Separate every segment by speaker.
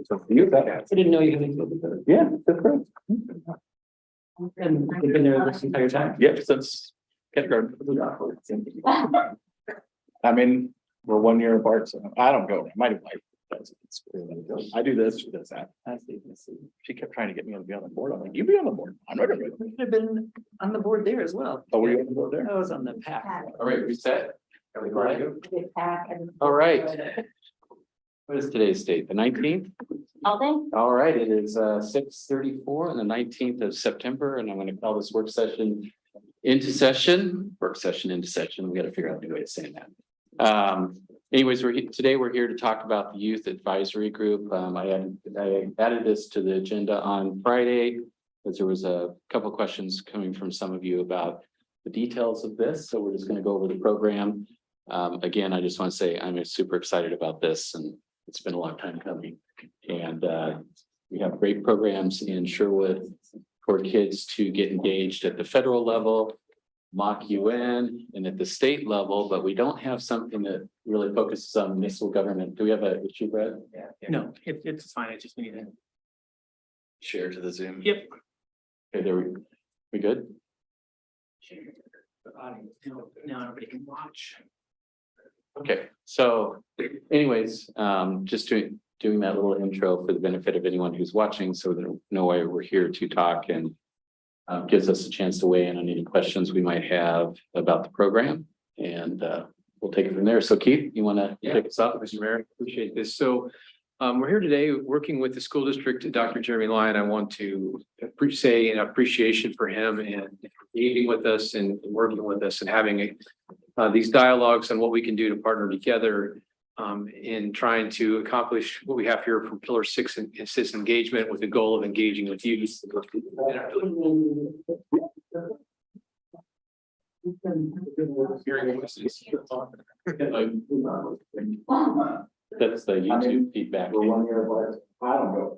Speaker 1: So for you, that,
Speaker 2: I didn't know you had any.
Speaker 1: yeah, that's great.
Speaker 2: And you've been there this entire time?
Speaker 1: Yep, since kindergarten. I mean, we're 1 year apart, so I don't go. My wife does. I do this, she does that.
Speaker 2: I see, I see.
Speaker 1: She kept trying to get me to be on the board. I'm like, you be on the board. I'm not gonna be.
Speaker 2: You could have been on the board there as well.
Speaker 1: Oh, were you on the board there?
Speaker 2: I was on the pack.
Speaker 1: All right, reset.
Speaker 3: All
Speaker 1: right. What is today's date? The 19th?
Speaker 3: All day?
Speaker 1: All right, it is 6:34 on the 19th of September, and I'm going to call this work session into session. Work session into session. We got to figure out a new way of saying that. Anyways, today we're here to talk about the youth advisory group. I added this to the agenda on Friday because there was a couple of questions coming from some of you about the details of this. So we're just going to go over the program. Again, I just want to say I'm super excited about this, and it's been a long time coming. And we have great programs in Sherwood for kids to get engaged at the federal level, mock UN, and at the state level, but we don't have something that really focuses on municipal government. Do we have an issue, Brad?
Speaker 2: Yeah. No, it's fine. I just need to.
Speaker 1: Share to the Zoom.
Speaker 2: Yep.
Speaker 1: Okay, there we good?
Speaker 2: Now nobody can watch.
Speaker 1: Okay, so anyways, just doing that little intro for the benefit of anyone who's watching, so they know why we're here to talk, and gives us a chance to weigh in on any questions we might have about the program, and we'll take it from there. So Keith, you want to pick us up?
Speaker 4: Mr. Mayor, appreciate this. So we're here today working with the school district, Dr. Jeremy Lyon. I want to say an appreciation for him and meeting with us and working with us and having these dialogues on what we can do to partner together in trying to accomplish what we have here from Pillar 6 and citizen engagement, with the goal of engaging with youth.
Speaker 1: That's the YouTube feedback.
Speaker 5: We're 1 year apart. I don't know.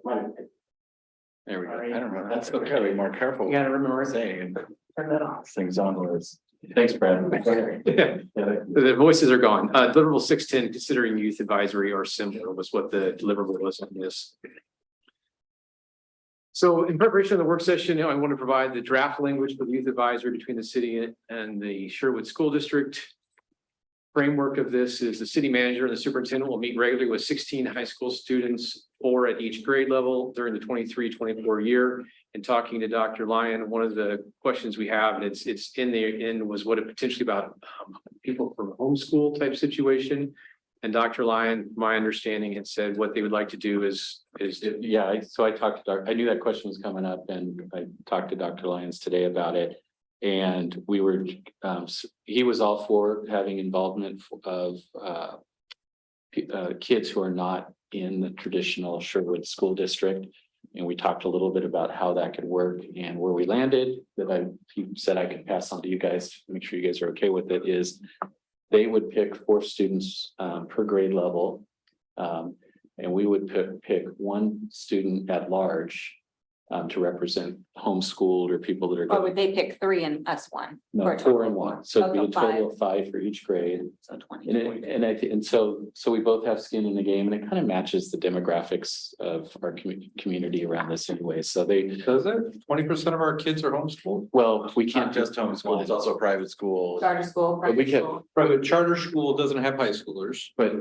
Speaker 1: There we go. I don't know. That's okay. Be more careful.
Speaker 2: You gotta remember
Speaker 1: Saying
Speaker 2: turn that off.
Speaker 1: things on words. Thanks, Brad.
Speaker 4: The voices are gone. Deliverable 610, considering youth advisory or similar, was what the deliverable was on this. So in preparation of the work session, I want to provide the draft language for the youth advisory between the city and the Sherwood School District. Framework of this is the city manager and the superintendent will meet regularly with 16 high school students, 4 at each grade level during the 23-24 year. And talking to Dr. Lyon, one of the questions we have, and it's in there, was what it potentially about people from a homeschool type situation. And Dr. Lyon, my understanding, had said what they would like to do is
Speaker 1: Yeah, so I talked to I knew that question was coming up, and I talked to Dr. Lyons today about it. And we were, he was all for having involvement of kids who are not in the traditional Sherwood School District. And we talked a little bit about how that could work, and where we landed, that he said I could pass on to you guys to make sure you guys are okay with it, is they would pick 4 students per grade level. And we would pick 1 student at large to represent homeschooled or people that are.
Speaker 3: Or would they pick 3 and us 1?
Speaker 1: No,
Speaker 3: Or
Speaker 1: 4 and 1. So it'd be a
Speaker 3: Okay,
Speaker 1: total of 5 for each grade.
Speaker 3: So 20.
Speaker 1: And so we both have skin in the game, and it kind of matches the demographics of our community around this anyway. So
Speaker 5: Does it? 20% of our kids are homeschooled?
Speaker 1: well, we can't
Speaker 5: Not just homeschool, it's also private school.
Speaker 3: Charter school,
Speaker 1: But we
Speaker 3: private
Speaker 1: can-
Speaker 3: school.
Speaker 5: Private charter school doesn't have high schoolers.
Speaker 1: but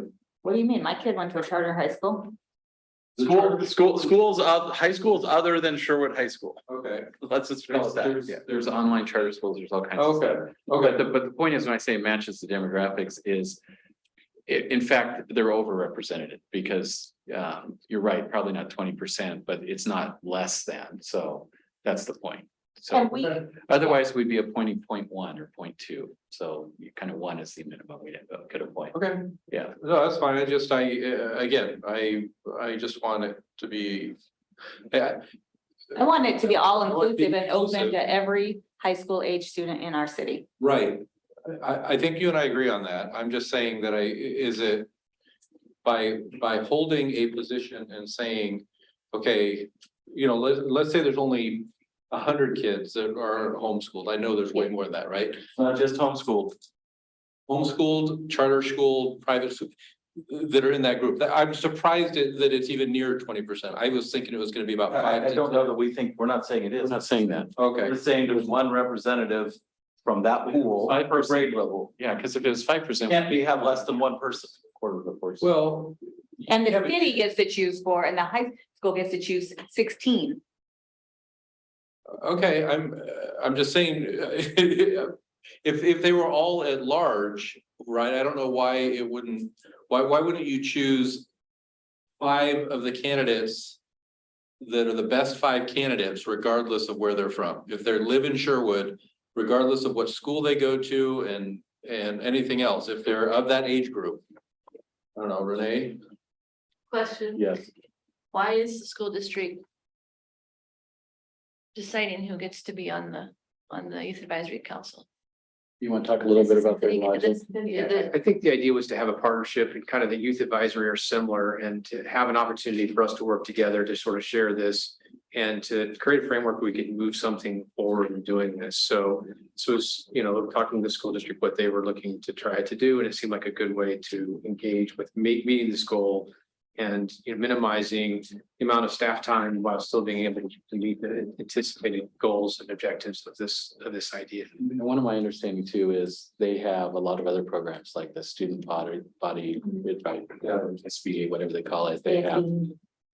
Speaker 3: What do you mean? My kid went to a charter high school.
Speaker 5: Schools, high schools other than Sherwood High School. Okay, let's just call it that.
Speaker 1: there's online charter schools, there's all kinds of stuff.
Speaker 5: Okay, okay.
Speaker 1: But the point is, when I say it matches the demographics, is in fact, they're overrepresented, because you're right, probably not 20%, but it's not less than. So that's the point. So
Speaker 3: And we,
Speaker 1: otherwise, we'd be appointing 0.1 or 0.2. So you kind of 1 is the minimum we could appoint.
Speaker 5: Okay,
Speaker 1: Yeah.
Speaker 5: no, that's fine. I just, again, I just want it to be.
Speaker 3: I want it to be all
Speaker 5: I want it to be
Speaker 3: inclusive and open
Speaker 5: inclusive.
Speaker 3: to every high school age student in our city.
Speaker 5: Right. I think you and I agree on that. I'm just saying that is it by holding a position and saying, okay, let's say there's only 100 kids that are homeschooled. I know there's way more than that, right?
Speaker 1: Not just homeschooled.
Speaker 5: Homeschooled, charter school, private school. that are in that group. I'm surprised that it's even near 20%. I was thinking it was gonna be about
Speaker 6: I
Speaker 5: 5.
Speaker 6: don't know that we think, we're not saying it
Speaker 1: We're
Speaker 6: is.
Speaker 1: not saying that.
Speaker 5: Okay,
Speaker 6: We're saying there's one representative from that pool,
Speaker 1: Five
Speaker 6: per
Speaker 1: percent.
Speaker 6: grade level.
Speaker 1: Yeah, because if it was 5%.
Speaker 6: Can't be have less than one person.
Speaker 1: Quarter of the force.
Speaker 5: well,
Speaker 3: And the city gets to choose 4 and the high school gets to choose 16.
Speaker 5: okay, I'm just saying, if they were all at large, right, I don't know why it wouldn't, why wouldn't you choose 5 of the candidates that are the best 5 candidates, regardless of where they're from? If they live in Sherwood, regardless of what school they go to and anything else, if they're of that age group. I don't know, Renee?
Speaker 7: Question,
Speaker 1: Yes.
Speaker 7: why is the school district deciding who gets to be on the youth advisory council?
Speaker 1: You want to talk a little bit about their
Speaker 7: Yeah,
Speaker 1: logic?
Speaker 4: I think the idea was to have a partnership and kind of the youth advisory are similar and to have an opportunity for us to work together to sort of share this. And to create a framework, we could move something forward in doing this. So it's, talking to the school district, what they were looking to try to do, and it seemed like a good way to engage with meeting this goal. And minimizing the amount of staff time while still being able to meet the anticipated goals and objectives of this idea.
Speaker 1: And one of my understanding too is they have a lot of other programs like the student body advice, SBA, whatever they call it. They have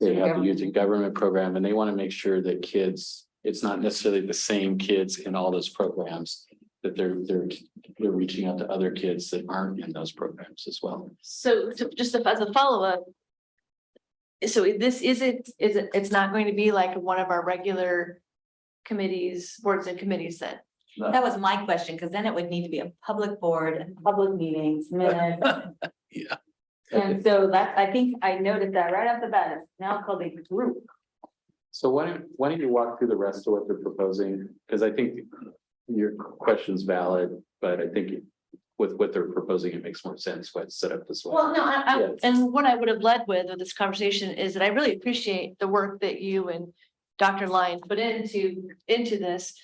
Speaker 1: the youth and government program, and they want to make sure that kids, it's not necessarily the same kids in all those programs, that they're reaching out to other kids that aren't in those programs as well.
Speaker 7: So just as a follow-up. So it's not going to be like one of our regular committees, boards and committees then?
Speaker 3: That was my question, because then it would need to be a public board, public meetings, minutes.
Speaker 1: Yeah.
Speaker 3: And so that, I think I noted that right off the bat, it's now called a group.
Speaker 1: So why don't you walk through the rest of what they're proposing? Because I think your question's valid, but I think with what they're proposing, it makes more sense why it's set up this way.
Speaker 7: Well, no,
Speaker 1: Yes.
Speaker 7: and what I would have led with this conversation is that I really appreciate the work that you and Dr. Lyon put into this.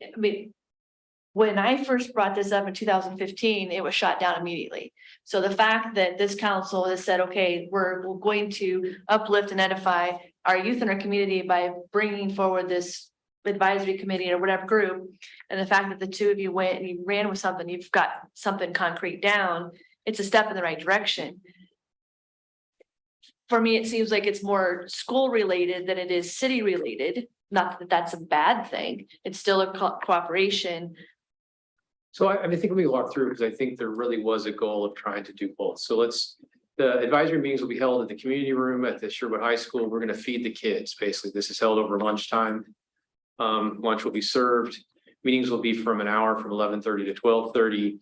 Speaker 7: I mean, when I first brought this up in 2015, it was shot down immediately. So the fact that this council has said, okay, we're going to uplift and edify our youth in our community by bringing forward this advisory committee or whatever group. And the fact that the two of you went and you ran with something, you've got something concrete down, it's a step in the right direction. For me, it seems like it's more school related than it is city related. Not that that's a bad thing. It's still a cooperation.
Speaker 4: So I think let me walk through, because I think there really was a goal of trying to do both. So the advisory meetings will be held at the community room at the Sherwood High School. We're going to feed the kids. Basically, this is held over lunchtime. Lunch will be served. Meetings will be from an hour from 11:30 to 12:30.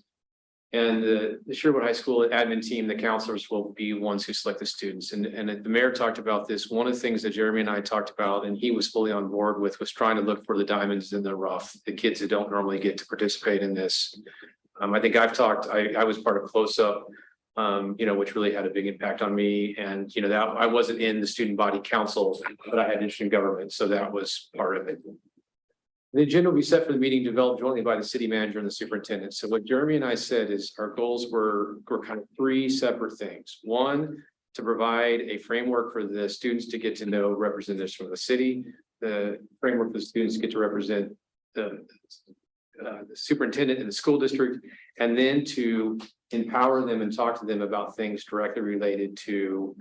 Speaker 4: And the Sherwood High School admin team, the counselors will be ones who select the students. And the mayor talked about this. One of the things that Jeremy and I talked about, and he was fully on board with, was trying to look for the diamonds in the rough, the kids that don't normally get to participate in this. I think I was part of Close Up, which really had a big impact on me. And, that I wasn't in the student body council, but I had interest in government. So that was part of it. The agenda will be set for the meeting developed jointly by the city manager and the superintendent. So what Jeremy and I said is our goals were kind of 3 separate things. One, to provide a framework for the students to get to know representatives from the city. The framework for the students to get to represent the superintendent in the school district, and then to empower them and talk to them about things directly related to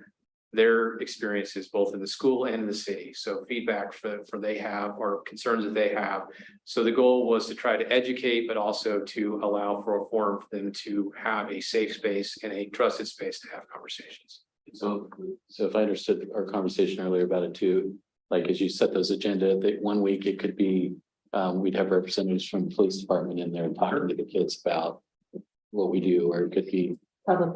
Speaker 4: their experiences, both in the school and in the city. So feedback for they have, or concerns that they have. So the goal was to try to educate, but also to allow for a forum for them to have a safe space and a trusted space to have conversations.
Speaker 1: So if I understood our conversation earlier about it too, like as you set those agenda, that 1 week it could be, we'd have representatives from the police department in there talking to the kids about what we do, or it could be
Speaker 3: Public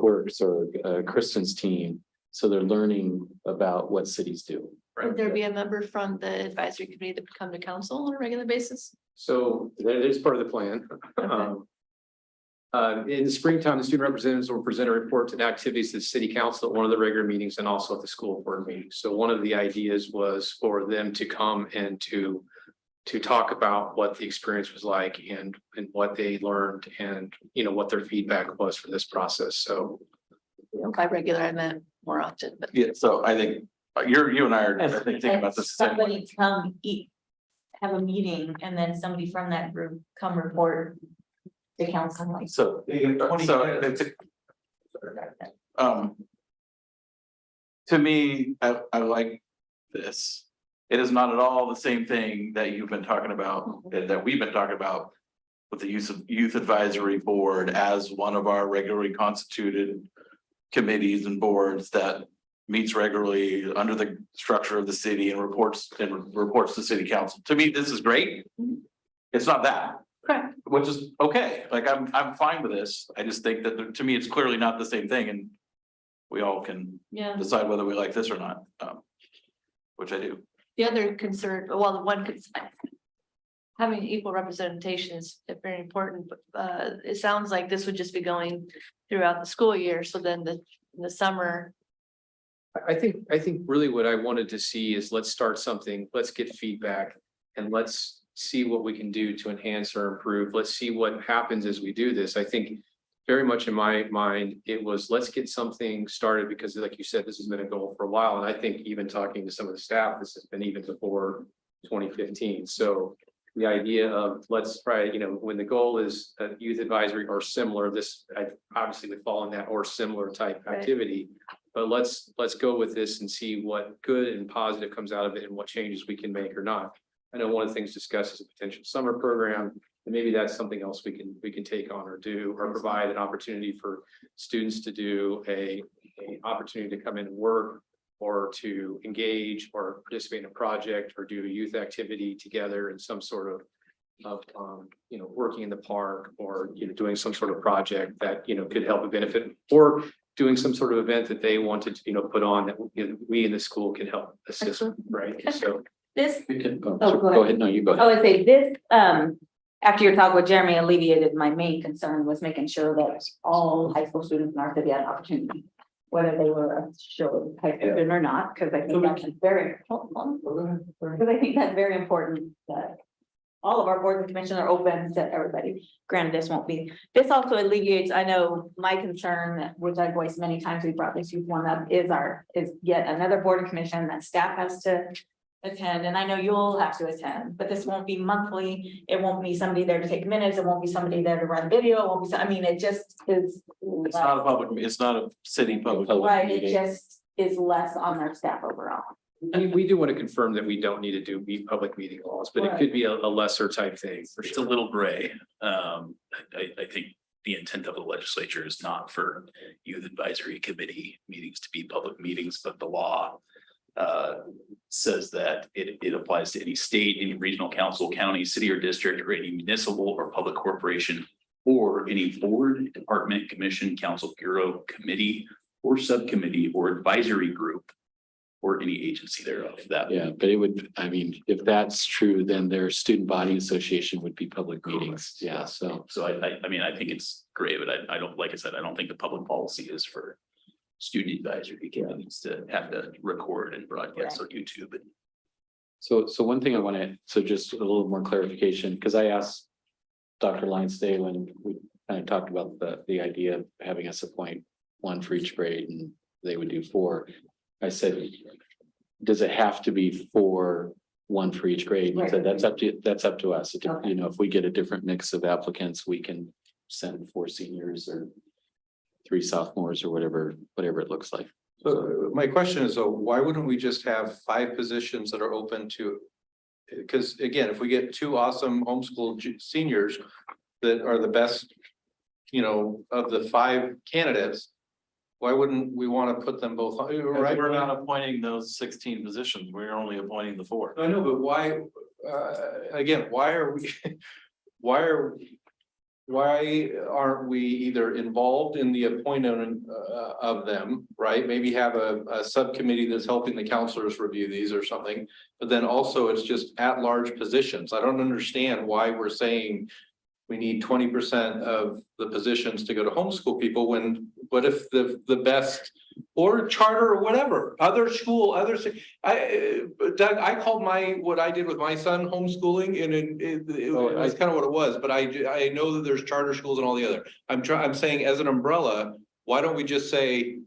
Speaker 1: Works or Kristen's team. So they're learning about what cities do.
Speaker 7: Would there be a member from the advisory committee that would come to council on a regular basis?
Speaker 4: So that is part of the plan. In the springtime, the student representatives will present a report to the activities to the city council at one of the regular meetings and also at the school board meeting. So one of the ideas was for them to come and to talk about what the experience was like and what they learned and what their feedback was for this process. So
Speaker 7: By regular, I meant more often, but
Speaker 6: Yeah, so I think you and I are, I think, thinking about this. the same way.
Speaker 3: Somebody come eat, have a meeting, and then somebody from that group come report to council, like.
Speaker 6: So, it's, um. To me, I like this. It is not at all the same thing that you've been talking about, that we've been talking about. With the use of youth advisory board as one of our regularly constituted committees and boards that meets regularly under the structure of the city and reports to city council. To me, this is great. It's not that.
Speaker 7: correct.
Speaker 6: Which is okay, like I'm fine with this, I just think that to me, it's clearly not the same thing and. We all can
Speaker 7: Yeah,
Speaker 6: decide whether we like this or not, which I do.
Speaker 7: the other concern, well, the one concern. Having equal representation is very important, but it sounds like this would just be going throughout the school year, so then in the summer.
Speaker 4: I think really what I wanted to see is let's start something, let's get feedback. And let's see what we can do to enhance or improve. Let's see what happens as we do this. I think very much in my mind, it was, let's get something started because like you said, this has been a goal for a while. And I think even talking to some of the staff, this has been even before 2015. So the idea of let's try, when the goal is youth advisory or similar, this obviously would fall in that or similar type
Speaker 7: Right.
Speaker 4: activity. But let's go with this and see what good and positive comes out of it and what changes we can make or not. I know one of the things discussed is a potential summer program, and maybe that's something else we can take on or do, or provide an opportunity for students to do a opportunity to come in and work, or to engage or participate in a project or do a youth activity together in some sort of working in the park or doing some sort of project that could help a benefit, or doing some sort of event that they wanted to put on that we in the school can help assist, right? So.
Speaker 3: This,
Speaker 1: We can,
Speaker 3: go
Speaker 1: go ahead, no, you go
Speaker 3: I
Speaker 1: ahead.
Speaker 3: would say this, after your talk with Jeremy alleviated my main concern was making sure that all high school students in our city had an opportunity. Whether they were a Sherwood high school student or not, because I think that's very, because I think that's very important that. All of our boards and commissions are open to everybody. Granted, this won't be. This also alleviates, I know my concern, which I voiced many times, we brought this youth one up, is yet another board and commission that staff has to attend, and I know you'll have to attend, but this won't be monthly. It won't be somebody there to take minutes. It won't be somebody there to run video. It won't be, I mean, it just is.
Speaker 6: It's not a public, it's not a city public.
Speaker 3: Right, it
Speaker 1: meeting.
Speaker 3: just is less on their staff overall.
Speaker 4: We do want to confirm that we don't need to do public meeting laws, but it could be a lesser type thing for
Speaker 8: It's a
Speaker 4: sure.
Speaker 8: little gray. I think the intent of the legislature is not for youth advisory committee meetings to be public meetings, but the law says that it applies to any state, any regional council, county, city or district, or any municipal or public corporation, or any board, department, commission, council, bureau, committee, or subcommittee, or advisory group, or any agency thereof. That
Speaker 1: Yeah, but it would, I mean, if that's true, then their student body association would be public meetings. Yeah, so.
Speaker 8: So I mean, I think it's great, but I don't, like I said, I don't think the public policy is for student advisory committees to have to record and broadcast on YouTube. And
Speaker 1: So one thing I want to, so just a little more clarification, because I asked Dr. Lyons today when we kind of talked about the idea of having us appoint one for each grade and they would do 4. I said, does it have to be 4, 1 for each grade? And he said, that's up to us. If we get a different mix of applicants, we can send 4 seniors or 3 sophomores or whatever it looks like.
Speaker 5: So my question is, why wouldn't we just have 5 positions that are open to? Because again, if we get 2 awesome homeschool seniors that are the best, of the 5 candidates, why wouldn't we want to put them both, right?
Speaker 6: We're not appointing those 16 positions, we're only appointing the 4.
Speaker 5: I know, but why, again, why aren't we either involved in the appointment of them, right? Maybe have a subcommittee that's helping the counselors review these or something, but then also it's just at-large positions. I don't understand why we're saying we need 20% of the positions to go to homeschool people what if the best or charter or whatever, Doug, I called what I did with my son homeschooling and it was kind of what it was, but I know that there's charter schools and all the other. I'm saying as an umbrella, why don't we just say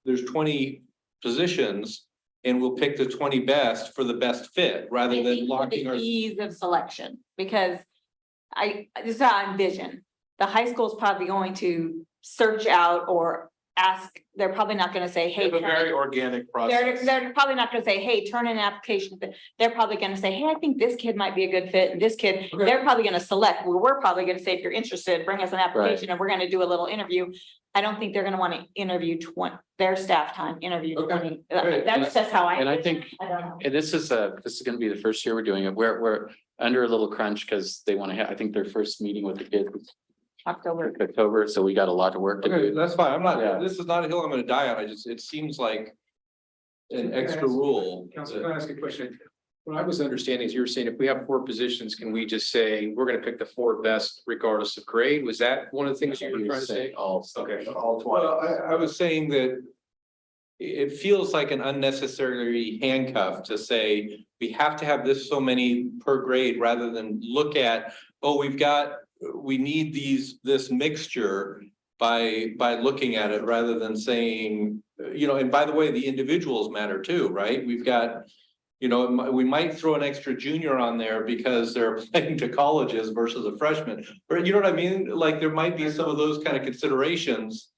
Speaker 5: there's 20 positions. And we'll pick the 20 best for the best fit, rather
Speaker 3: I
Speaker 5: than
Speaker 3: think for
Speaker 5: locking
Speaker 3: the
Speaker 5: our.
Speaker 3: ease of selection, because this is how I envision. The high school is probably going to search out or ask, they're probably not gonna say,
Speaker 6: We
Speaker 3: hey.
Speaker 6: have a
Speaker 3: turn
Speaker 6: very
Speaker 3: in-
Speaker 6: organic
Speaker 3: They're,
Speaker 6: process.
Speaker 3: they're probably not gonna say, hey, turn in an application, but they're probably gonna say, hey, I think this kid might be a good fit, and this kid,
Speaker 5: Okay.
Speaker 3: they're probably gonna select, well, we're probably gonna say, if you're interested, bring us an application, and we're gonna do a little interview. I don't think they're gonna wanna interview their staff time, interview
Speaker 5: Okay.
Speaker 3: 20.
Speaker 5: Right.
Speaker 3: That's just how I.
Speaker 1: And I
Speaker 3: envision
Speaker 1: think-
Speaker 3: it. I don't know.
Speaker 1: And this is gonna be the first year we're doing it. We're under a little crunch because they want to have, I think their first meeting with the kids was
Speaker 3: October.
Speaker 1: October, so we got a lot of work to
Speaker 5: Okay,
Speaker 1: do.
Speaker 5: that's fine. I'm
Speaker 1: Yeah.
Speaker 5: not, this is not a hill I'm gonna die on. It seems like an extra rule.
Speaker 4: Council, can I ask a question? What I was understanding is you were saying if we have 4 positions, can we just say, we're gonna pick the 4 best regardless of grade? Was that one of the things you were trying to say?
Speaker 1: All.
Speaker 4: Okay.
Speaker 6: All 20.
Speaker 5: Well, I was saying that it feels like an unnecessary handcuff to say, we have to have so many per grade, rather than look at, oh, we need this mixture by looking at it, rather than saying, and by the way, the individuals matter too, right? We've got, we might throw an extra junior on there because they're applying to colleges versus a freshman, or you know what I mean? Like, there might be some of those kind of considerations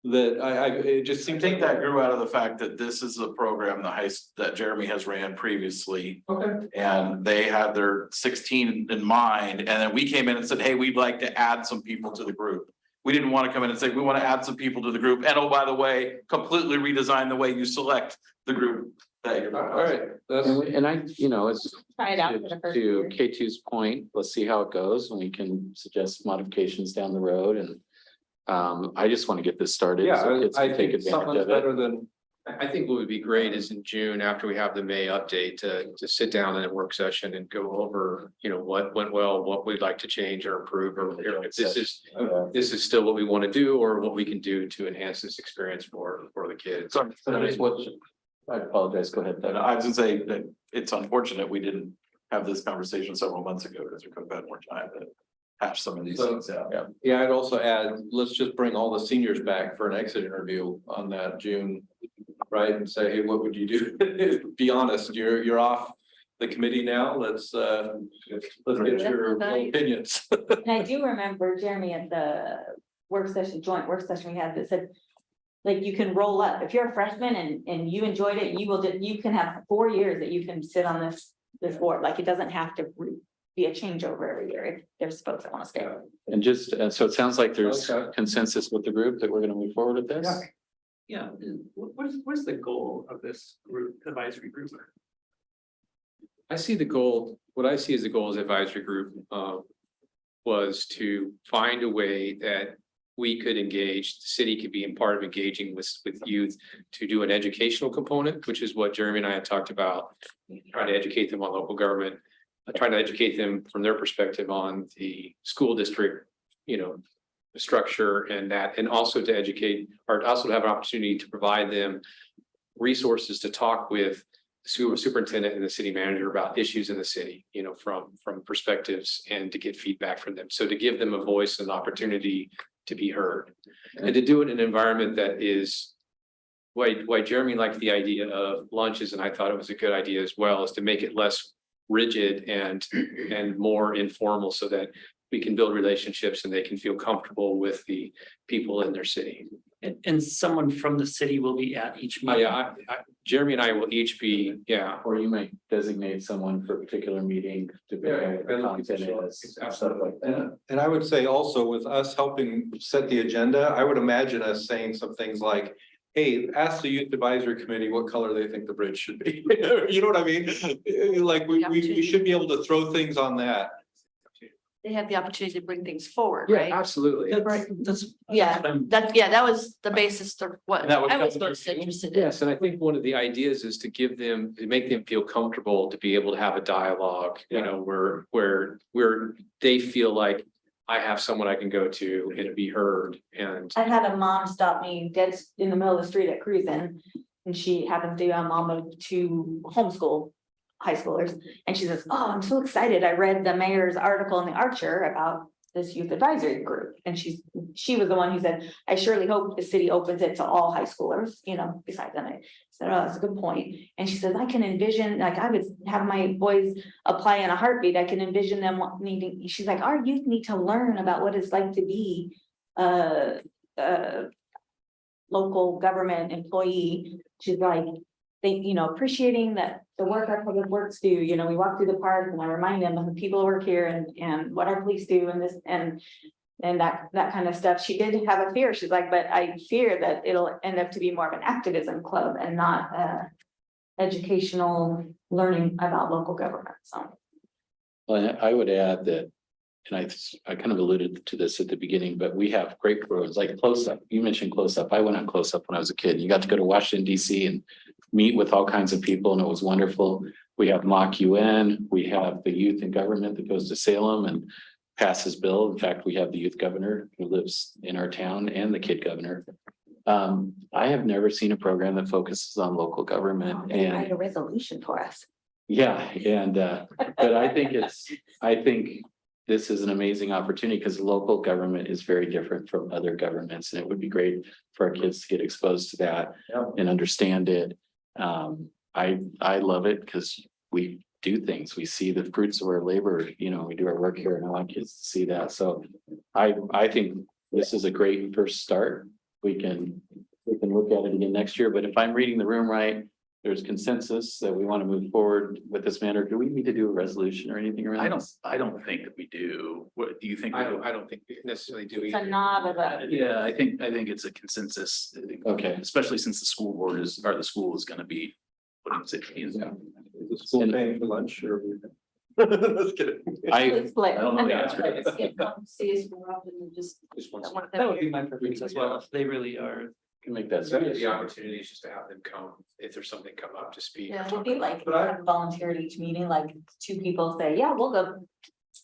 Speaker 5: that it just
Speaker 6: I
Speaker 5: seems
Speaker 6: think
Speaker 5: like
Speaker 6: that grew out of the fact that this is a program that Jeremy has ran previously.
Speaker 5: Okay.
Speaker 6: And they had their 16 in mind, and then we came in and said, hey, we'd like to add some people to the group. We didn't want to come in and say, we want to add some people to the group, and oh, by the way, completely redesign the way you select the group that you're.
Speaker 5: All right, that's.
Speaker 1: And I, it's
Speaker 3: Try it out for the first
Speaker 1: to
Speaker 3: year.
Speaker 1: K2's point, let's see how it goes, and we can suggest modifications down the road, and I just want to get this started. so kids
Speaker 5: I
Speaker 1: can take
Speaker 5: think
Speaker 1: advantage
Speaker 5: something's
Speaker 1: of it.
Speaker 5: better than.
Speaker 4: I think what would be great is in June, after we have the May update, to sit down in a work session and go over, what went well, what we'd like to change or improve, or if this is still what we want to do, or what we can do to enhance this experience for the kids.
Speaker 6: So
Speaker 1: I apologize, go ahead.
Speaker 6: I was gonna say that it's unfortunate we didn't have this conversation several months ago, because we could have had more time to hash some of these things out.
Speaker 5: Yeah, I'd also add, let's just bring all the seniors back for an exit interview on that June. Right, and say, hey, what would you do? Be honest, you're off the committee now. Let's get your opinions.
Speaker 3: And I do remember Jeremy at the joint work session we had that said, like, you can roll up. If you're a freshman and you enjoyed it, you can have 4 years that you can sit on this board. Like, it doesn't have to be a changeover every year if there's folks that want to stay.
Speaker 1: And just, so it sounds like there's
Speaker 5: Okay.
Speaker 1: consensus with the group that we're gonna move forward with this.
Speaker 2: Yeah, what is the goal of this group, advisory group?
Speaker 4: I see the goal, what I see as the goal as advisory group, was to find a way that we could engage, the city could be a part of engaging with youth to do an educational component, which is what Jeremy and I had talked about, trying to educate them on local government, trying to educate them from their perspective on the school district, structure and that, and also to educate, or also to have an opportunity to provide them resources to talk with the superintendent and the city manager about issues in the city, from perspectives, and to get feedback from them. So to give them a voice and opportunity to be heard, and to do it in an environment that is why Jeremy liked the idea of lunches, and I thought it was a good idea as well, is to make it less rigid and more informal, so that we can build relationships and they can feel comfortable with the people in their city.
Speaker 2: And someone from the city will be at each meeting.
Speaker 4: Jeremy and I will each be,
Speaker 1: Or you might designate someone for a particular meeting to be the content is, stuff like that.
Speaker 5: And I would say also, with us helping set the agenda, I would imagine us saying some things like, hey, ask the youth advisory committee what color they think the bridge should be. You know what I mean? Like, we should be able to throw things on that.
Speaker 7: They have the opportunity to bring things forward,
Speaker 4: yeah,
Speaker 7: right?
Speaker 4: absolutely.
Speaker 7: Yeah, that was the basis of what
Speaker 6: And that was
Speaker 7: I was
Speaker 6: coming
Speaker 7: most
Speaker 6: from you?
Speaker 7: interested in.
Speaker 4: Yes, and I think one of the ideas is to make them feel comfortable to be able to have a dialogue, where they feel like I have someone I can go to and be heard, and
Speaker 3: I had a mom stop me dead in the middle of the street at Cruisin', and she happened to be a mom of 2 homeschool high schoolers, and she says, oh, I'm so excited. I read the mayor's article in the Archer about this youth advisory group. And she was the one who said, I surely hope the city opens it to all high schoolers, you know, besides them. I said, oh, that's a good point. And she says, I can envision, like, I would have my boys apply in a heartbeat. I can envision them needing, she's like, our youth need to learn about what it's like to be local government employee. She's like, they, you know, appreciating that the work our public works do, you know, we walk through the park and I remind them of the people who work here and what our police do and this and that kind of stuff. She did have a fear. She's like, but I fear that it'll end up to be more of an activism club and not educational learning about local government. So.
Speaker 1: Well, I would add that, and I kind of alluded to this at the beginning, but we have great programs like Close Up. You mentioned Close Up. I went on Close Up when I was a kid. You got to go to Washington, DC and meet with all kinds of people, and it was wonderful. We have Mock UN. We have the youth in government that goes to Salem and passes bill. In fact, we have the youth governor who lives in our town and the kid governor. I have never seen a program that focuses on local government
Speaker 3: They
Speaker 1: and
Speaker 3: write a resolution for us.
Speaker 1: yeah, and but I think this is an amazing opportunity because local government is very different from other governments, and it would be great for our kids to get exposed to that and understand it. I love it because we do things, we see the fruits of our labor, you know, we do our work here and I want kids to see that. So I think this is a great first start. We can look at it again next year, but if I'm reading the room right, there's consensus that we want to move forward with this matter. Do we need to do a resolution or anything around this?
Speaker 8: I don't think that we do. What do you think?
Speaker 4: I don't think we necessarily do
Speaker 3: It's a
Speaker 4: either.
Speaker 3: nod of a.
Speaker 8: Yeah, I think it's a consensus.
Speaker 1: Okay.
Speaker 8: Especially since the school board the school is gonna be putting it in.
Speaker 5: Is the school
Speaker 1: And-
Speaker 5: paying for lunch or? Let's get it.
Speaker 3: It's split.
Speaker 8: I don't know the answer.
Speaker 2: That would be my preference as well, if they really are.
Speaker 1: Can make that.
Speaker 4: So the opportunity is just to have them come, if there's something come up to speak.
Speaker 7: Yeah.
Speaker 3: It'd be like
Speaker 5: But I-
Speaker 3: volunteer at each meeting, like 2 people say, yeah, we'll go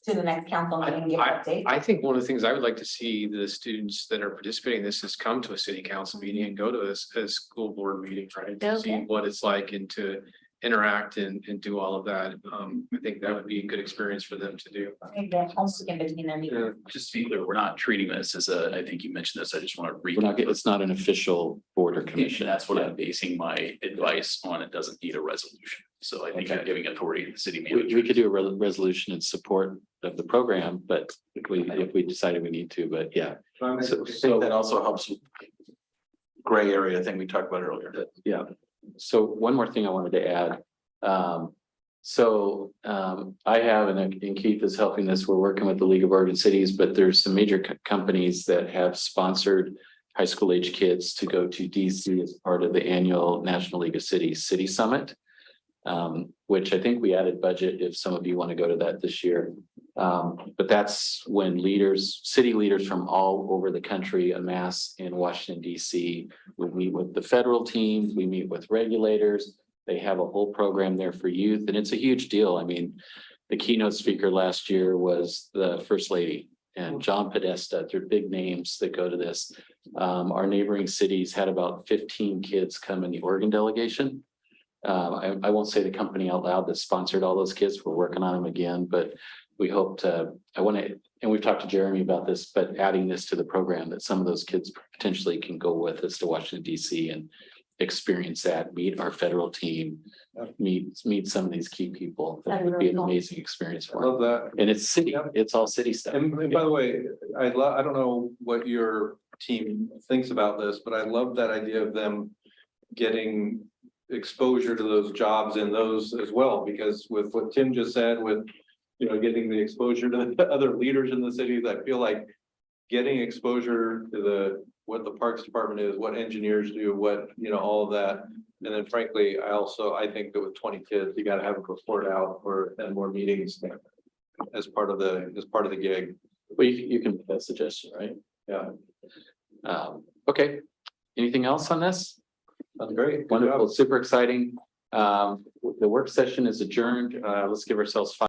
Speaker 3: to the next council meeting and give an update.
Speaker 4: I think one of the things I would like to see the students that are participating in this is come to a city council meeting and go to a school board meeting, right? To see
Speaker 7: Okay.
Speaker 4: what it's like and to interact and do all of that. I think that would be a good experience for them to do.
Speaker 3: Maybe they're homesick in between their meetings.
Speaker 8: Just to be clear, we're not treating this as I think you mentioned this, I just want to read.
Speaker 1: It's not an official board or commission.
Speaker 8: That's what I'm basing my advice on. It doesn't need a resolution. So I think you're
Speaker 1: Okay.
Speaker 8: giving authority to the city manager.
Speaker 1: We could do a resolution in support of the program, but if we decided we need to, but yeah.
Speaker 6: I think that also helps with gray area thing we talked about earlier.
Speaker 1: Yeah, so one more thing I wanted to add. I have, and Keith is helping this, we're working with the League of Oregon Cities, but there's some major companies that have sponsored high school age kids to go to DC as part of the annual National League of Cities City Summit. Which I think we added budget if some of you want to go to that this year. But that's when city leaders from all over the country amass in Washington, DC. We meet with the federal teams, we meet with regulators. They have a whole program there for youth, and it's a huge deal. I mean, the keynote speaker last year was the First Lady and John Podesta. They're big names that go to this. Our neighboring cities had about 15 kids come in the Oregon delegation. I won't say the company out loud that sponsored all those kids. We're working on them again, but we hope to, and we've talked to Jeremy about this, but adding this to the program that some of those kids potentially can go with us to Washington, DC and experience that, meet our federal team, meet some of these key people. That would be an amazing experience
Speaker 5: I
Speaker 1: for them.
Speaker 5: love that.
Speaker 1: And it's city, it's all city stuff.
Speaker 5: And by the way, I don't know what your team thinks about this, but I love that idea of them getting exposure to those jobs in those as well, because with what Tim just said, with, you know, getting the exposure to the other leaders in the cities, I feel like getting exposure to what the Parks Department is, what engineers do, what, you know, all of that. And then frankly, I think that with 20 kids, you gotta have a report out and more meetings as part of the gig.
Speaker 1: Well, you can make that suggestion, right?
Speaker 5: Yeah,
Speaker 1: Okay, anything else on this?
Speaker 5: that's great. Good job.
Speaker 1: Wonderful, super exciting. The work session is adjourned. Let's give ourselves 5